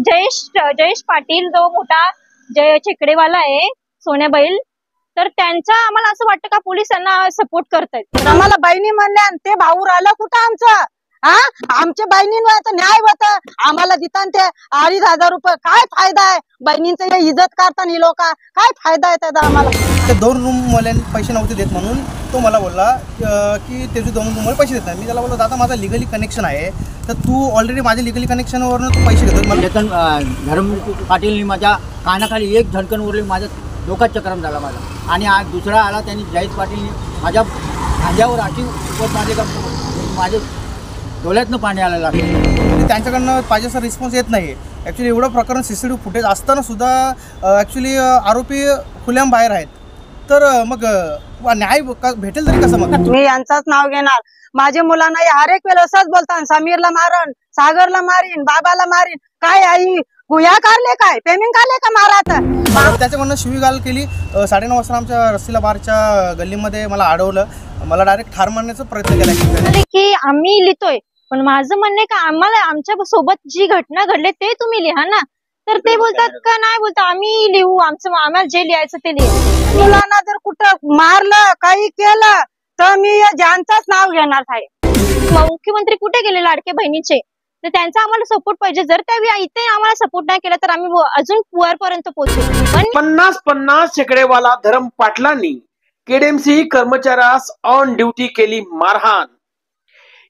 जयेश पाटील जो मोठा छेकडेवाला आहे सोन्या बैल, तर त्यांचा आम्हाला असं वाटतं का पोलिसांना सपोर्ट करतायत। आम्हाला बहिणी म्हणल्या ते भाऊ राहिलं कुठं आमचं? आमच्या बहिणींवर न्याय होत, आम्हाला देतात ते 2,500 रुपये। काय फायदा आहे बहिणींचं? इज्जत करतात ही लोक, काय फायदा आहे त्याचा आम्हाला? ते 2 रूम मला पैसे नव्हते देत म्हणून तो मला बोलला की त्याचे 2 रूम मला पैसे देत नाही। मी त्याला बोललो दादा माझा लिगली कनेक्शन आहे, तर तू ऑलरेडी माझ्या लिगली कनेक्शनवरून तू पैसे घेतो। मला धर्म पाटीलनी माझ्या कानाखाली एक धडकन उरली, माझ्या डोक्यात चक्रम झाला माझा। आणि आज दुसरा आला त्यांनी जयेश पाटीलनी माझ्या खांद्यावर अशी मारली का माझ्या डोळ्यातनं पाणी आलं लागलं। त्यांच्याकडनं पाहिजे असा रिस्पॉन्स येत नाही। ॲक्च्युली एवढं प्रकरण CCTV फुटेज असताना सुद्धा ॲक्च्युली आरोपी खुल्याम बाहेर आहेत, तर मग न्याय भेटेल तरी कसं? मग मी यांचंच नाव घेणार। माझ्या मुलांना हर एक वेळेला असंच बोलतात, समीरला मारण, सागरला मारीन, बाबाला मारीन। काय आई गुया काढले, काय पेमेंट काढले का मारात? त्याच्याकडनं शिवीगाळ केली। 9:30 वाजता आमच्या रस्सीला बारच्या गल्लीमध्ये मला अडवलं, मला डायरेक्ट ठार मारण्याचा प्रयत्न केला की आम्ही लिहितोय, पण माझं म्हणणं का आम्हाला आमच्या सोबत जी घटना घडली ते तुम्ही लिहा ना। तर ते बोलतात का नाही बोलतात आम्ही लिहू, आम्हाला जे लिहायचं ते लिहू। मुलांना जर कुठं मारलं काही केलं तर मी ज्यांचंच नाव घेणार आहे। मुख्यमंत्री कुठे गेले लाडके बहिणीचे, तर त्यांचा आम्हाला सपोर्ट पाहिजे। जर त्या इथे आम्हाला सपोर्ट नाही केला तर आम्ही अजून पुढापर्यंत पोहोचू। पण 50 शेकडेवाला धर्म पाटलांनी KDMC कर्मचाऱ्यास ऑन ड्युटी केली मारहाण।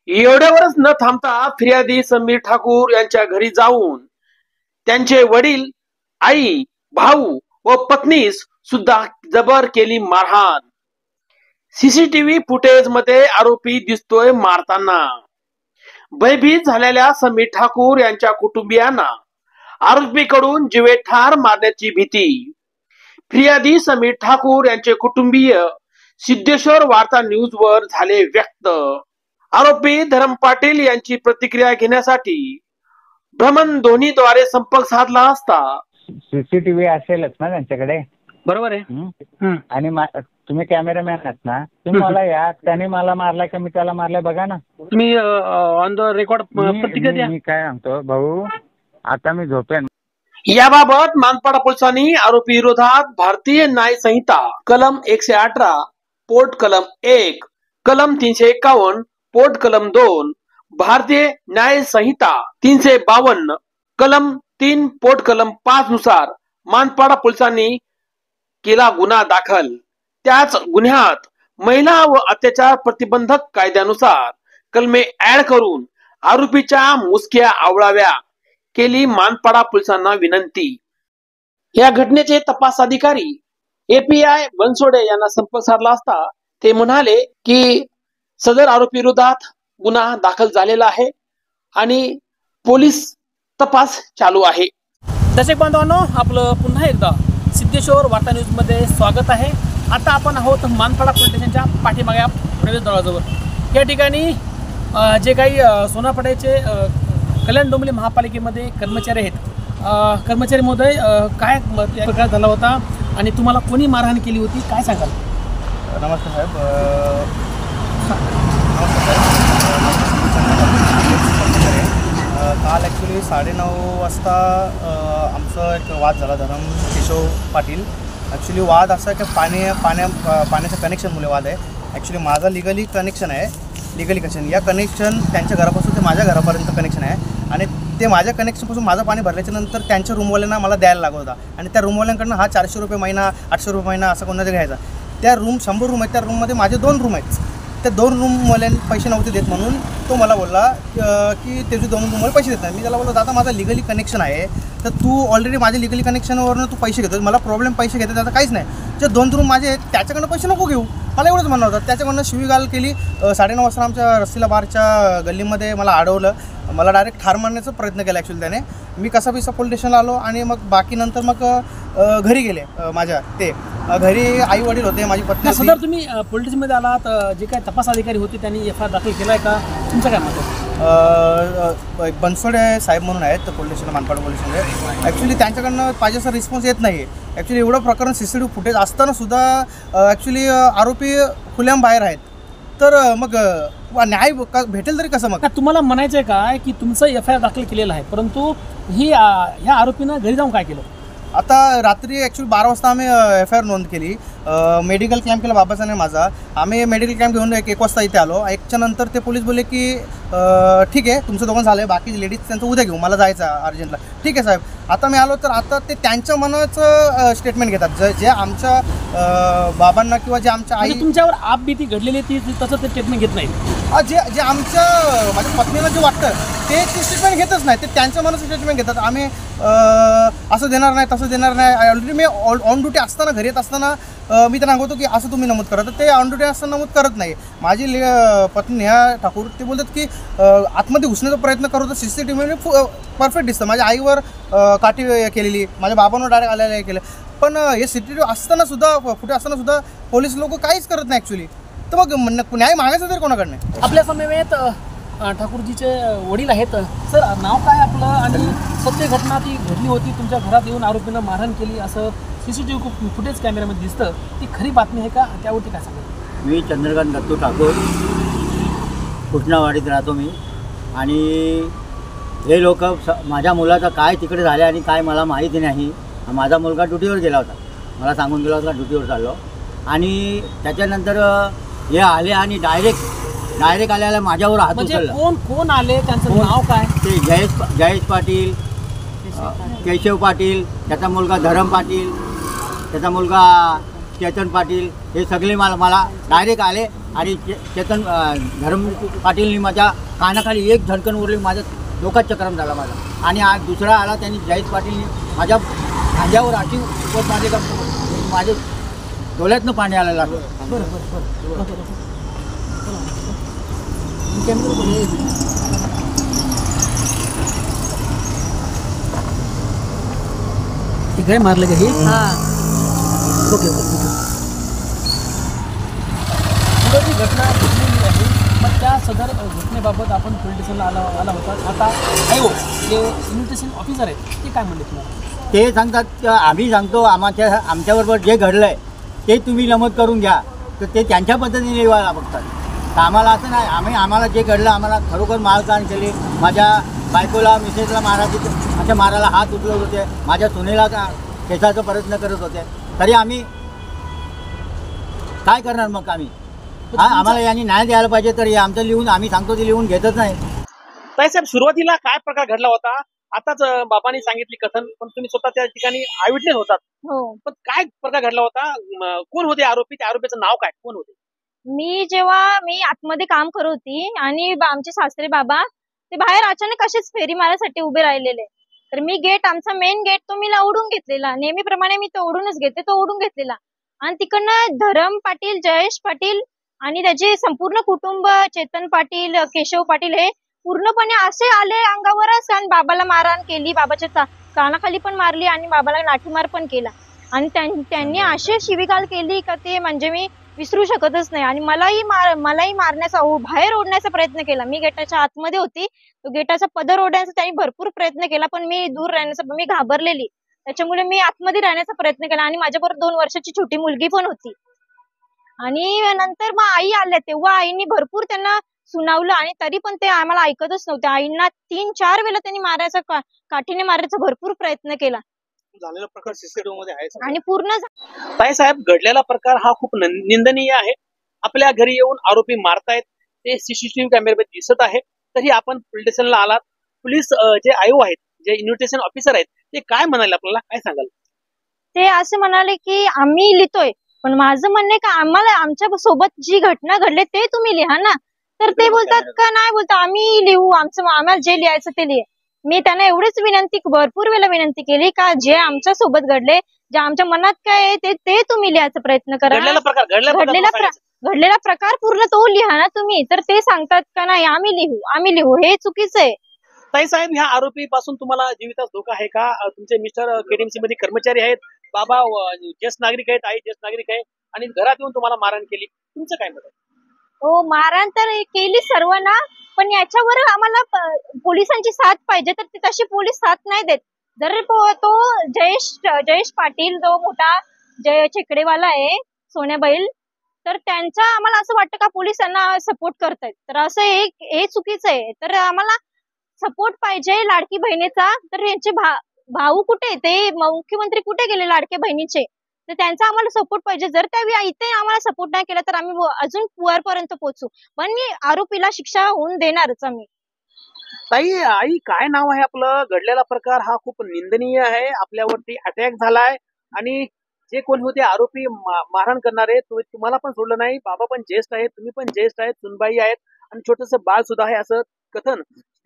एवढ्यावरच न थांबता फिर्यादी समीर ठाकूर यांच्या घरी जाऊन त्यांचे वडील, आई, भाऊ व पत्नीस सुद्धा जबर केली मारहाण। CCTV फुटेज मध्ये आरोपी दिसतोय मारताना। भयभीत झालेल्या समीर ठाकूर यांच्या कुटुंबियांना आरोपीकडून जीवे ठार मारण्याची भीती। फिर्यादी समीर ठाकूर यांचे कुटुंबीय सिद्धेश्वर वार्ता न्यूज वर झाले व्यक्त। आरोपी धर्म पाटील यांची प्रतिक्रिया घेण्यासाठी भ्रमणध्वनीद्वारे संपर्क साधला असता CCTV असेलच ना त्यांच्याकडे, बरोबर आहे। आणि तुम्ही कॅमेरामॅन आहात ना, तुम्ही मला या त्याने मला मारला का मी त्याला मारलाय बघा ना, तुम्ही ऑन द रेकॉर्ड प्रतिक्रिया द्या। मी काय सांगतो भाऊ, आता मी झोपेन। याबाबत मानपाडा पोलिसांनी आरोपी विरोधात भारतीय न्याय संहिता कलम 118 पोट कलम 1, कलम 351 पोट कलम 2, भारतीय न्याय संहिता 352 कलम 3 पोट कलम 5 नुसार मानपाडा पोलिसांनी केला गुन्हा दाखल। त्याच गुन्ह्यात महिला व अत्याचार प्रतिबंधक कायद्यानुसार कलमे ऍड करून आरोपीच्या मुसक्या आवळाव्या केली मानपाडा पोलिसांना विनंती। या घटनेचे तपास अधिकारी API बनसोडे यांना संपर्क साधला असता ते म्हणाले की सदर आरोपी विरोधात गुन्हा दाखल झालेला आहे आणि पोलीस तपास चालू आहे। दर्शक बांधवांनो, आपलं पुन्हा एकदा सिद्धेश्वर वार्ता न्यूज मध्ये स्वागत आहे। आता आपण आहोत मानपाडा पोलीस स्टेशनच्या पाठीमागे प्रवेश द्वाराजवळ। या ठिकाणी जे काही सोनापड्याचे कल्याण डोंबिवली महापालिकेमध्ये कर्मचारी आहेत, कर्मचारी महोदय काय प्रकार झाला होता आणि तुम्हाला कोणी मारहाण केली होती, काय सांगाल? नमस्कार साहेब। काल ॲक्च्युली 9:30 वाजता आमचा एक वाद झाला धरम केशव पाटील। ॲक्च्युली वाद असा की पाण्याचं कनेक्शनमुळे वाद आहे। ॲक्च्युली माझा लिगली कनेक्शन या कनेक्शन त्यांच्या घरापासून ते माझ्या घरापर्यंत कनेक्शन आहे आणि ते माझ्या कनेक्शनपासून माझं पाणी भरल्याच्या नंतर त्यांच्या रूमवाल्यांना मला द्यायला लागत होता आणि त्या रूमवाल्यांकडनं हा 400 रुपये महिना 800 रुपये महिना असं कोणाचं घ्यायचा। त्या 100 रूम आहेत, त्या रूममध्ये माझे 2 रूम आहेत। त्या 2 रूमवाल्यांनी पैसे नव्हते देत म्हणून तो मला बोलला की त्याचे 2 रूम मला पैसे देत नाही। मी त्याला बोललो दादा माझा लिगली कनेक्शन आहे, तर तू ऑलरेडी माझ्या लिगली कनेक्शनवरून तू पैसे घेतो, मला प्रॉब्लेम पैसे घेतो त्याचा काहीच नाही। जे 2 रूम माझे आहेत त्याच्याकडनं पैसे नको घेऊ, मला एवढंच म्हणणं होतं। त्याच्याकडनं शिवीगाळ केली। 9:30 वाजता आमच्या रस्सीला बारच्या गल्लीमध्ये मला अडवलं, मला डायरेक्ट ठार मारण्याचा प्रयत्न केला ॲक्च्युली त्याने। मी कसाबिसा पोलीस स्टेशनला आलो आणि मग बाकी नंतर मग घरी गेले। माझ्या ते घरी आई वडील होते, माझी पत्नी। सदर तुम्ही पोलीस स्टेशनमध्ये आलात, जे काही तपास अधिकारी होते त्यांनी FIR दाखल केलाय का, तुमचं काय मत आहे? बनसोडे साहेब म्हणून आहेत पोलीस स्टेशन मानपाडा पोलीस स्टेशनमध्ये। ॲक्च्युली त्यांच्याकडनं पाहिजे असा रिस्पॉन्स येत नाही। ॲक्च्युली एवढं प्रकरण CCTV फुटेज असताना सुद्धा ॲक्च्युली आरोपी खुल्याम बाहेर आहेत, तर मग न्याय भेटेल तरी कसं मग? का तुम्हाला म्हणायचं आहे काय की तुमचं FIR दाखल केलेलं आहे, परंतु ह्या आरोपीनं घरी जाऊन काय केलं? आता रात्री ॲक्च्युली 12 वाजता आम्ही FIR नोंद केली, मेडिकल कॅम्प केला बाबाचा आणि माझा. आम्ही मेडिकल कॅम्प घेऊन 1 वाजता इथे आलो. 1च्या नंतर ते पोलीस बोलले की ठीक आहे तुमचं दोघं झालं आहे, बाकी लेडीज त्यांचं उद्या घेऊ, मला जायचं आहे अर्जंटला. ठीक आहे साहेब. आता मी आलो तर आता ते त्यांच्या मनाचं स्टेटमेंट घेतात, जे आमच्या बाबांना किंवा जे आमच्या आई म्हणजे तुमच्यावर आपबीती घडलेली ती तसं ते स्टेटमेंट घेत नाही. जे आमच्या माझ्या पत्नीला जे वाटतं ते स्टेटमेंट घेतच नाही, ते त्यांच्या मनाचं स्टेटमेंट घेतात. आम्ही असं देणार नाही तसं देणार नाही. ऑलरेडी मी ऑन ड्युटी असताना घरी येत असताना मी त्यांना सांगतो की असं तुम्ही नमूद करा, तर ते ऑन ड्युटी असताना नमूद करत नाही. माझी पत्नी नेहा ठाकूर ते बोलतात की आतमध्ये घुसण्याचा प्रयत्न करत होतं, CCTV परफेक्ट दिसतं. माझ्या आईवर काठी केलेली, माझ्या बाबांवर डायरेक्ट आलेलं केलं, पण हे CCTV असताना सुद्धा फुटे असताना सुद्धा पोलीस लोक काहीच करत नाही ॲक्च्युली. तर मग न्याय मागायचं तरी कोणाकडनं? आपल्या समवेत ठाकूरजीचे वडील आहेत. सर, नाव काय आपलं आणि सत्य घटना ती घडली होती, तुमच्या घरात येऊन आरोपीनं मारहाण केली असं CCTV फुटेज कॅमेऱ्यामध्ये दिसतं, ती खरी बातमी आहे का? त्यावरती काय सांगा? मी चंद्रकांत दत्तू ठाकूर, कृष्णावाडीत राहतो मी. आणि हे लोक माझ्या मुलाचं काय तिकडे झालं आणि काय मला माहिती नाही. माझा मुलगा ड्युटीवर गेला होता, मला सांगून गेला होता ड्युटीवर चाललो, आणि त्याच्यानंतर हे आले आणि डायरेक्ट आल्याला माझ्यावर हात म्हणजे उचलला. कोण आले, त्यांचं नाव काय? ते जयेश पाटील, केशव पाटील, त्याचा मुलगा धरम पाटील, त्याचा मुलगा चेतन पाटील, हे सगळे मला डायरेक्ट आले आणि धरम पाटीलनी माझ्या कानाखाली एक झटकन उरली, माझ्या डोक्यात चक्रम झाला माझा. आणि आज दुसरा आला, त्यांनी जयेश पाटीलनी माझ्या खांद्यावर अशी उपत मारली का माझ्या डोळ्यातनं पाणी आलं लागलं. ठीक आहे, मारलं का हे? ओके. पुढे जी घटना घडलेली आहे, मग त्या सदर घटनेबाबत आपण पोलीस स्टेशनला आला होता. आता आयो जे इन्व्हिटेशन ऑफिसर आहेत ते काय म्हणले तुम्हाला? ते सांगतात आम्ही सांगतो आमच्याबरोबर जे घडलं आहे ते तुम्ही नमूद करून घ्या, तर ते त्यांच्या पद्धतीने लिहायला बघतात. तर आम्हाला असं नाही, आम्हाला जे घडलं आम्हाला खरोखर मारहाण केली. माझ्या बायकोला मिसेसला अशा मारायला हात उचलत होते, माझ्या सुनेला केसाचा प्रयत्न करत होते, तरी आम्ही काय करणार मग? आम्हाला यांनी न्याय द्यायला पाहिजे, तर हे आमचं लिहून आम्ही सांगतो ते लिहून घेतच नाही. ताईसाहेब, सुरुवातीला काय प्रकार घडला होता? आताच बाबांनी सांगितली कथन, पण तुम्ही स्वतः त्या ठिकाणी आयविटनेस होतात. हो. पण काय प्रकार घडला होता? कोण होते आरोपी? त्या आरोपीचं नाव काय? कोण होते? मी आतमध्ये काम करत होती आणि आमचे सासरे बाबा ते बाहेर अचानक असेच फेरी मारायसाठी उभे राहिलेले. तर मी आमचा मेन गेट तो मी ओढून घेतलेला, नेहमीप्रमाणे मी तो ओढूनच घेते, तो ओढून घेतलेला. आणि तिकडनं धरम पाटील, जयेश पाटील आणि त्याचे संपूर्ण कुटुंब, चेतन पाटील, केशव पाटील, हे पूर्णपणे असे आले अंगावरच आणि बाबाला मारहाण केली, बाबाच्या कानाखाली पण मारली आणि बाबाला लाठीमार पण केला. आणि त्यांनी अशी शिवीगाळ केली का ते म्हणजे मी विसरू शकतच नाही. आणि मलाही मारण्याचा, बाहेर ओढण्याचा प्रयत्न केला. मी गेटाच्या आतमध्ये होती, तो गेटाचा पदर ओढण्याचा त्यांनी भरपूर प्रयत्न केला, पण मी दूर राहण्याचा, मी घाबरलेली, त्याच्यामुळे मी आतमध्ये राहण्याचा प्रयत्न केला. आणि माझ्याबरोबर 2 वर्षाची छोटी मुलगी पण होती. आणि नंतर मग आई आल्या, तेव्हा आईनी भरपूर त्यांना सुनावलं आणि तरी पण ते आम्हाला ऐकतच नव्हते. आईंना 3-4 वेळा त्यांनी मारायचा, काठीने मारायचा भरपूर प्रयत्न केला. झालेला प्रकार CCTV मध्ये आहे आणि पूर्ण ताईसाहेब, घडलेला प्रकार हा खूप निंदनीय आहे. आपल्या घरी येऊन आरोपी मारतायत, ते CCTV कॅमेऱ्यामध्ये दिसत आहे. तरी आपण पोलीस स्टेशनला आलात. पोलीस जे आयोग आहेत, जे इन्व्हिटेशन ऑफिसर आहेत, ते काय म्हणाले आपल्याला? काय सांगाल? ते असं म्हणाले की आम्ही लिहितोय, पण माझं म्हणणं का आम्हाला आमच्या सोबत जी घटना घडली ते तुम्ही लिहा ना. तर ते बोलतात का नाही, बोलतात आम्ही लिहू, आम्हाला जे लिहायचं ते लिहा. मी त्यांना एवढीच भरपूर वेळा विनंती केली का जे आमच्या सोबत घडले, जे आमच्या मनात काय आहे ते तुम्ही लिहायचा प्रयत्न करा. घडलेला प्रकार पूर्ण तो लिहा ना तुम्ही. तर ते सांगतात का नाही आम्ही लिहू, हे चुकीचं आहे. ताईसाहेब, ह्या आरोपी पासून तुम्हाला जीवितास धोका आहे का? तुमचे मिस्टर KDMC मध्ये कर्मचारी आहेत, बाबा ज्येष्ठ नागरिक आहेत, आई ज्येष्ठ नागरिक आहे, आणि घरात येऊन तुम्हाला मारहाण केली, तुमचं काय मत आहे? हो, मारहाण तर केली सर्वांना, पण याच्यावर आम्हाला पोलिसांची साथ पाहिजे. तर तशी पोलीस साथ नाही देत. जर तो जयेश पाटील, जो मोठा जय चेकडेवाला आहे, सोन्याबैल, तर त्यांचा आम्हाला असं वाटतं का पोलीस त्यांना सपोर्ट करतायत, तर असं हे चुकीचं आहे. तर आम्हाला सपोर्ट पाहिजे लाडकी बहिणीचा. तर यांचे भाऊ कुठे, ते मुख्यमंत्री कुठे गेले लाडके बहिणीचे, तर त्यांचा आम्हाला सपोर्ट पाहिजे. जर त्या इथे आम्हाला सपोर्ट नाही केला तर आम्ही अजून वरपर्यंत पोहोचू, पण आरोपीला शिक्षा होऊन देणारच आम्ही. ताई, आई, काय नाव आहे आपलं? घडलेला प्रकार हा खूप निंदनीय आहे. आपल्यावरती अटॅक झालाय आणि जे कोणी होते आरोपी मारहाण करणारे, तुम्हाला पण सोडलं नाही. बाबा पण ज्येष्ठ आहेत, तुम्ही पण ज्येष्ठ आहेत, सुनबाई आहेत आणि छोटस बाळ सुद्धा आहे, असं कथन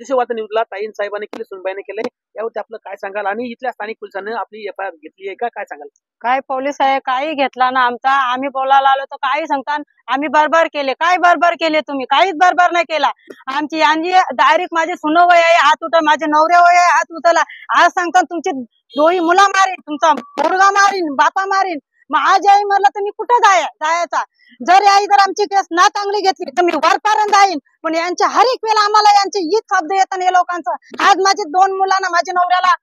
वार्ता न्यूजला ताईन साहेबांनी केले, सुनबाईने केले. यावरती आपलं काय सांगाल? आणि इथल्या स्थानिक पोलिसांनी आपली एफआयआर घेतली आहे का, काय सांगाल? काय पोलीस आहे, काही घेतला ना आमचा. आम्ही बोलायला आलो तर काही सांगतात आम्ही बरोबर केले. काय बरोबर केले तुम्ही? काहीच बरोबर नाही केला. आमची यांची डायरेक्ट माझे सुनवय आहे हात उठा, माझे नवरे वय आहे हात उचला. आज सांगतात तुमची दोही मुला मारीन, तुमचा मुलगा मारीन, बापा मारीन. मग आज आई म्हणलं तर मी कुठं जायचा? जर आई जर आमची केस ना चांगली घेतली तर मी वरपर्यंत जाईन. पण यांच्या हर एक वेळेला आम्हाला यांचे हीच शब्द येतात हे लोकांचं. आज माझे 2 मुलांना, माझ्या नवऱ्याला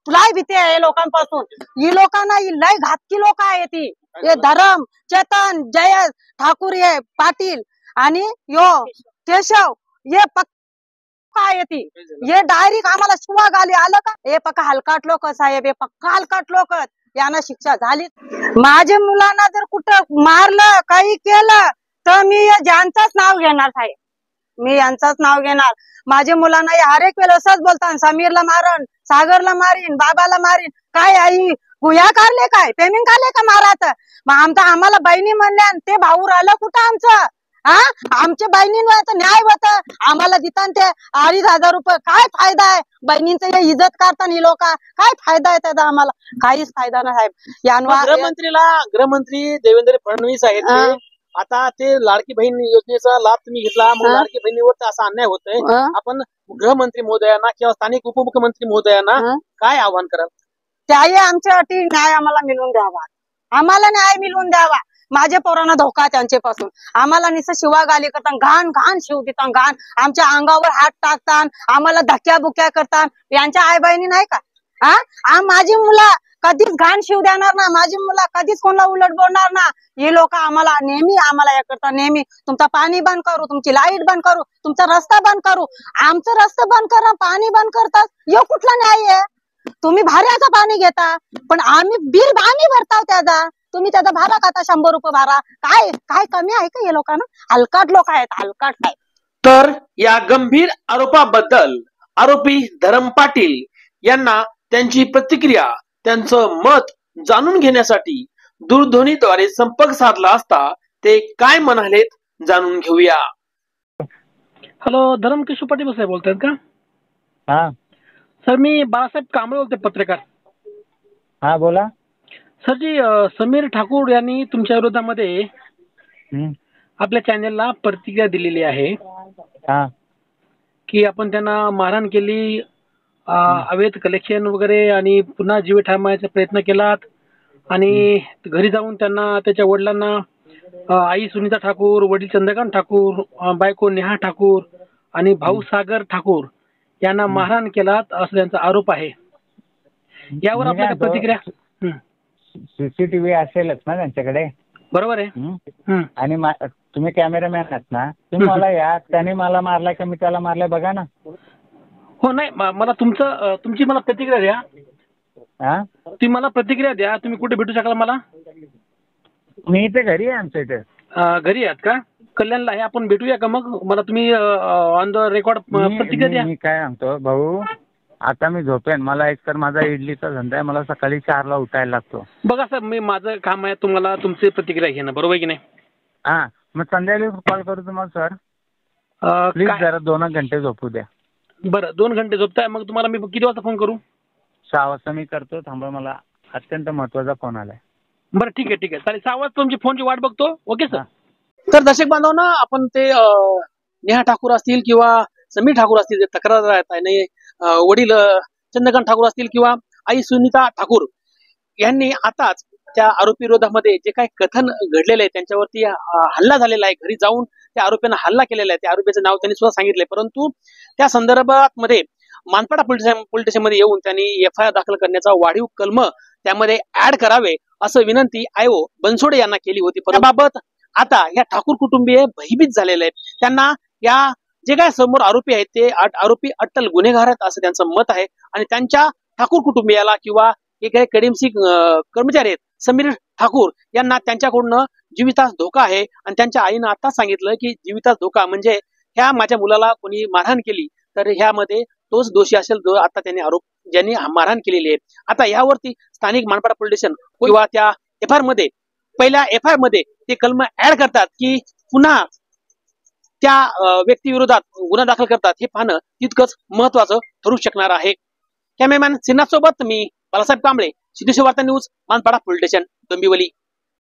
लय भीती आहे लोकांपासून. ही लोकांना ही लय घातकी लोक आहे ती. हे धरम, चेतन, जयेश ठाकूर, हे पाटील आणि यो केशव, हे पक्का आहे ती. हे डायरेक्ट आम्हाला शिवा गाली आलं का? हे पक्का हलकाट लोक साहेब, हे पक्का हलकाट लोक. यांना शिक्षा झाली. माझ्या मुलांना जर कुठं मारलं, काही केलं तर मी यांचंच नाव घेणार साहेब, मी यांचंच नाव घेणार. माझ्या मुलांना हर एक वेळेला असंच बोलतात, समीरला मारण, सागरला मारीन, बाबाला मारीन. काय आई गुया काढले, काय पेमेंट काढले का मारायचं? मग आम्हाला बहिणी म्हणल्या, ते भाऊ राहिलं कुठं आमचं? आमच्या बहिणींवर न्याय होत, आम्हाला देतात ते 2,500 रुपये. काय फायदा आहे बहिणींचं? हे इज्जत करतात ही लोक, काय फायदा आहे त्याचा? आम्हाला काहीच फायदा नाही साहेब. यांवर गृहमंत्री देवेंद्र फडणवीस आहेत ते. आता ते लाडकी बहीण योजनेचा लाभ तुम्ही घेतला, मग लाडकी बहिणीवर असा अन्याय होतोय. आपण गृहमंत्री महोदयांना किंवा स्थानिक उपमुख्यमंत्री महोदयांना काय आवाहन कराल? त्याही आमच्या अटी न्याय आम्हाला मिळवून द्यावा, आम्हाला न्याय मिळवून द्यावा. माझ्या पोरांना धोका त्यांच्यापासून. आम्हाला निस शिवा गाली करतात, घाण घाण शिव देतात, घाण आमच्या अंगावर हात टाकतात, आम्हाला धक्क्या बुक्या करतात. यांच्या आई बहिणी नाही का? माझी मुलं कधीच घाण शिव देणार ना, माझी मुलं कधीच कोणाला उलट बोलणार ना. हे लोक आम्हाला नेहमी हे करतात, नेहमी तुमचा पाणी बंद करू, तुमची लाईट बंद करू, तुमचा रस्ता बंद करू. आमचं रस्ता बंद करा, पाणी बंद करतात. हे कुठला न्याय आहे? तुम्ही भाड्याचं पाणी घेता, पण आम्ही बिल आम्ही भरताव त्याचा. तुम्ही त्याचा भाडा का? 100 रुपये भाडा. काय काय कमी आहे का? हे लोकांना हलकाट लोक आहेत, हलकाट आहे. तर या गंभीर आरोपाबद्दल आरोपी धरम पाटील यांना त्यांची प्रतिक्रिया, त्यांचं मत जाणून घेण्यासाठी दूरध्वनीद्वारे संपर्क साधला असता ते काय म्हणालेत जाणून घेऊया. हॅलो, धरम केशव पाटील साहेब बोलतायत का? हा सर, मी बाळासाहेब कांबळे बोलते, पत्रकार. हा बोला. सर जी, समीर ठाकूर यांनी तुमच्या विरोधामध्ये आपल्या चॅनलला प्रतिक्रिया दिलेली आहे की आपण त्यांना मारहाण केली, अवैध कलेक्शन वगैरे, आणि पुन्हा जीवे ठार प्रयत्न केलात, आणि घरी जाऊन त्यांना, त्याच्या वडिलांना, आई सुनीता ठाकूर, वडील चंद्रकांत ठाकूर, बायको नेहा ठाकूर आणि भाऊ सागर ठाकूर यांना मारहाण केलात, असा त्यांचा आरोप आहे. यावर आपल्या प्रतिक्रिया? सीसीटीव्ही असेलच ना त्यांच्याकडे, बरोबर आहे. आणि तुम्ही कॅमेरामॅन आहात ना, तुम्ही मला या, त्याने मला मारलाय का मी त्याला मारलाय बघा ना. हो, नाही, मला तुमची मला प्रतिक्रिया द्या. तुम्ही मला प्रतिक्रिया द्या. तुम्ही कुठे भेटू शकाल मला? मी इथे घरी आहे, आमच्या इथे घरी आहात का? कल्याणला आहे, आपण भेटूया का मग? मला तुम्ही ऑन द रेकॉर्ड प्रतिक्रिया द्या. मी काय सांगतो भाऊ, आता मी झोपेन. मला एकतर माझा इडलीचा धंदा आहे, मला सकाळी 4ला उठायला लागतो. बघा सर, माझं काम आहे तुम्हाला तुमची प्रतिक्रिया घेणं, बरोबर की नाही? मग संध्याकाळी कॉल करू तुम्हाला सर. प्लीज जरा 2 घंटे झोपू द्या. बरं, 2 घंटे झोपताय, मग तुम्हाला मी किती वाजता फोन करू? 6 वाजता मी करतो. थांबा, मला अत्यंत महत्वाचा फोन आलाय. बरं, ठीक आहे, चालेल. 6 वाजता तुमची फोनची वाट बघतो. Okay sir. तर दर्शक बांधवांना, आपण ते नेहा ठाकूर असतील किंवा समीर ठाकूर असतील, जे तक्रार आहे, वडील चंद्रकांत ठाकूर असतील किंवा आई सुनीता ठाकूर यांनी आताच त्या आरोपी विरोधामध्ये जे काही कथन घडलेले आहे, त्यांच्यावरती हल्ला झालेला आहे, घरी जाऊन त्या आरोपींना हल्ला केलेला आहे, त्या आरोपीचं नाव त्यांनी सुद्धा सांगितलंय. परंतु त्या संदर्भात मध्ये मानपाडा पोलीस स्टेशनमध्ये येऊन त्यांनी एफआयआर दाखल करण्याचा वाढीव कलम त्यामध्ये ऍड करावे असं विनंती आयो बनसोडे यांना केली होती. त्याबाबत आता या ठाकूर कुटुंबीय भयभीत झालेले आहेत. त्यांना या जे काय समोर आरोपी आहेत ते आरोपी अट्टल गुन्हेगार आहेत असं त्यांचं मत आहे. आणि त्यांच्या ठाकूर कुटुंबियाला किंवा हे काही केडीएमसी कर्मचारी आहेत समीर ठाकूर यांना त्यांच्याकडून जीवितास धोका आहे. आणि त्यांच्या आईनं आता सांगितलं की जीवितास धोका म्हणजे ह्या माझ्या मुलाला कोणी मारहाण केली तर ह्यामध्ये तोच दोषी असेल जो आता ज्यांनी मारहाण केलेली आहे. आता यावरती स्थानिक मानपाडा पोलीस स्टेशन किंवा त्या एफआयआर मध्ये पहिल्या एफआयआर मध्ये ते कलम ऍड करतात की पुन्हा त्या व्यक्तीविरोधात गुन्हा दाखल करतात हे पाहणं तितकंच महत्वाचं ठरू शकणार आहे. कॅमेरामॅन श्रीनाथ सोबत मी बालासाहेब कांबळे, सिद्धेश्वर वार्ता news, Manpada police station, Dombivli.